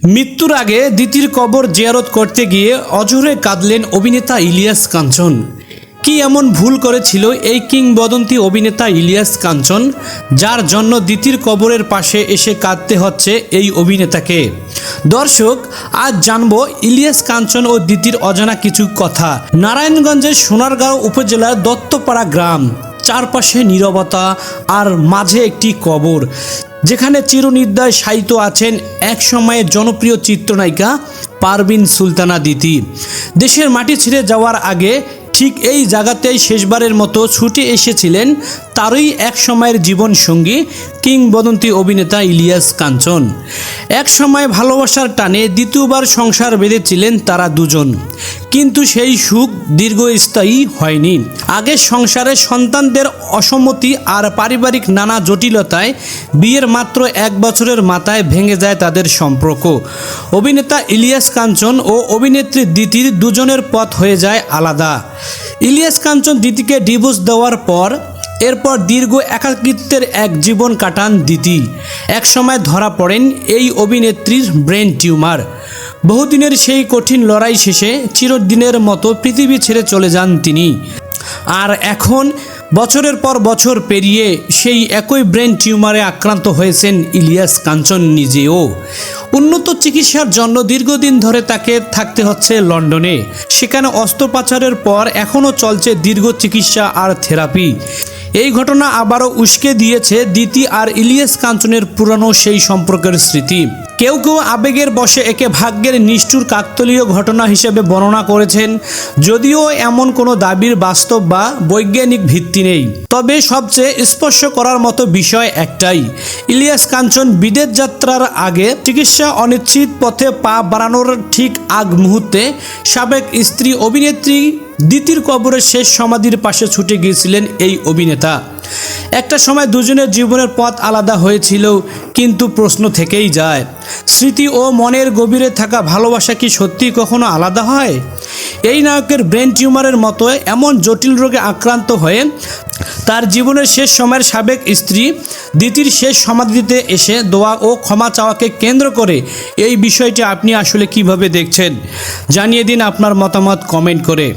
মৃত্যুর আগে দিতির কবর জিয়ারত করতে গিয়ে অঝরে কাঁদলেন অভিনেতা ইলিয়াস কাঞ্চন। কি এমন ভুল করেছিল এই কিংবদন্তি অভিনেতা ইলিয়াস কাঞ্চন, যার জন্য দিতির কবরের পাশে এসে কাঁদতে হচ্ছে এই অভিনেতাকে? দর্শক, আজ জানবো ইলিয়াস কাঞ্চন ও দিতির অজানা কিছু কথা। নারায়ণগঞ্জের সোনারগাঁও উপজেলার দত্তপাড়া গ্রাম, চারপাশে নীরবতা আর মাঝে একটি কবর, যেখানে চিরনিদ্রায় শায়িত আছেন এক সময়ের জনপ্রিয় চিত্রনায়িকা পারভিন সুলতানা দিতি। দেশের মাটি ছেড়ে যাওয়ার আগে ঠিক এই জায়গাতেই শেষবারের মতো ছুটে এসেছিলেন তারই এক সময়ের জীবনসঙ্গী কিংবদন্তি অভিনেতা ইলিয়াস কাঞ্চন। এক সময় ভালোবাসার টানে দ্বিতীয়বার সংসার বেঁধেছিলেন তারা দুজন, কিন্তু সেই সুখ দীর্ঘস্থায়ী হয়নি। আগের সংসারে সন্তানদের অসম্মতি আর পারিবারিক নানা জটিলতায় বিয়ের মাত্র 1 বছরের মাথায় ভেঙে যায় তাদের সম্পর্ক। অভিনেতা ইলিয়াস কাঞ্চন ও অভিনেত্রী দিতির দুজনের পথ হয়ে যায় আলাদা। ইলিয়াস কাঞ্চন দিতিকে ডিভোর্স দেওয়ার পর এরপর দীর্ঘ একাকিত্বের এক জীবন কাটান দিতি। এক সময় ধরা পড়েন এই অভিনেত্রীর ব্রেন টিউমার। বহুদিনের সেই কঠিন লড়াই শেষে চিরদিনের মতো পৃথিবী ছেড়ে চলে যান তিনি। আর এখন বছরের পর বছর পেরিয়ে সেই একই ব্রেন টিউমারে আক্রান্ত হয়েছেন ইলিয়াস কাঞ্চন নিজেও। উন্নত চিকিৎসার জন্য দীর্ঘদিন ধরে তাকে থাকতে হচ্ছে লন্ডনে। সেখানে অস্ত্রোপচারের পর এখনও চলছে দীর্ঘ চিকিৎসা আর থেরাপি। এই ঘটনা আবারও উস্কে দিয়েছে দিতি আর ইলিয়াস কাঞ্চনের পুরানো সেই সম্পর্কের স্মৃতি। কেউ কেউ আবেগের বশে একে ভাগ্যের নিষ্ঠুর কাকতালীয় ঘটনা হিসেবে বর্ণনা করেছেন, যদিও এমন কোনো দাবির বাস্তব বা বৈজ্ঞানিক ভিত্তি নেই। তবে সবচেয়ে স্পর্শ করার মতো বিষয় একটাই, ইলিয়াস কাঞ্চন বিদেশ যাত্রার আগে চিকিৎসা অনিশ্চিত পথে পা বাড়ানোর ঠিক আগ মুহূর্তে সাবেক স্ত্রী অভিনেত্রী দিতির কবরের শেষ সমাধির পাশে ছুটে গিয়েছিলেন এই অভিনেতা। একটা সময় দুজনের জীবনের পথ আলাদা হয়েছিল, কিন্তু প্রশ্ন থেকেই যায়, স্মৃতি ও মনের গভীরে থাকা ভালোবাসা কি সত্যি কখনো আলাদা হয়? এই নায়কের ব্রেন টিউমারের মতো এমন জটিল রোগে আক্রান্ত হয়ে তার জীবনের শেষ সময়ের সাবেক স্ত্রী দিতির শেষ সমাধিতে এসে দোয়া ও ক্ষমা চাওয়াকে কেন্দ্র করে এই বিষয়টি আপনি আসলে কিভাবে দেখছেন? জানিয়ে দিন আপনার মতামত কমেন্ট করে।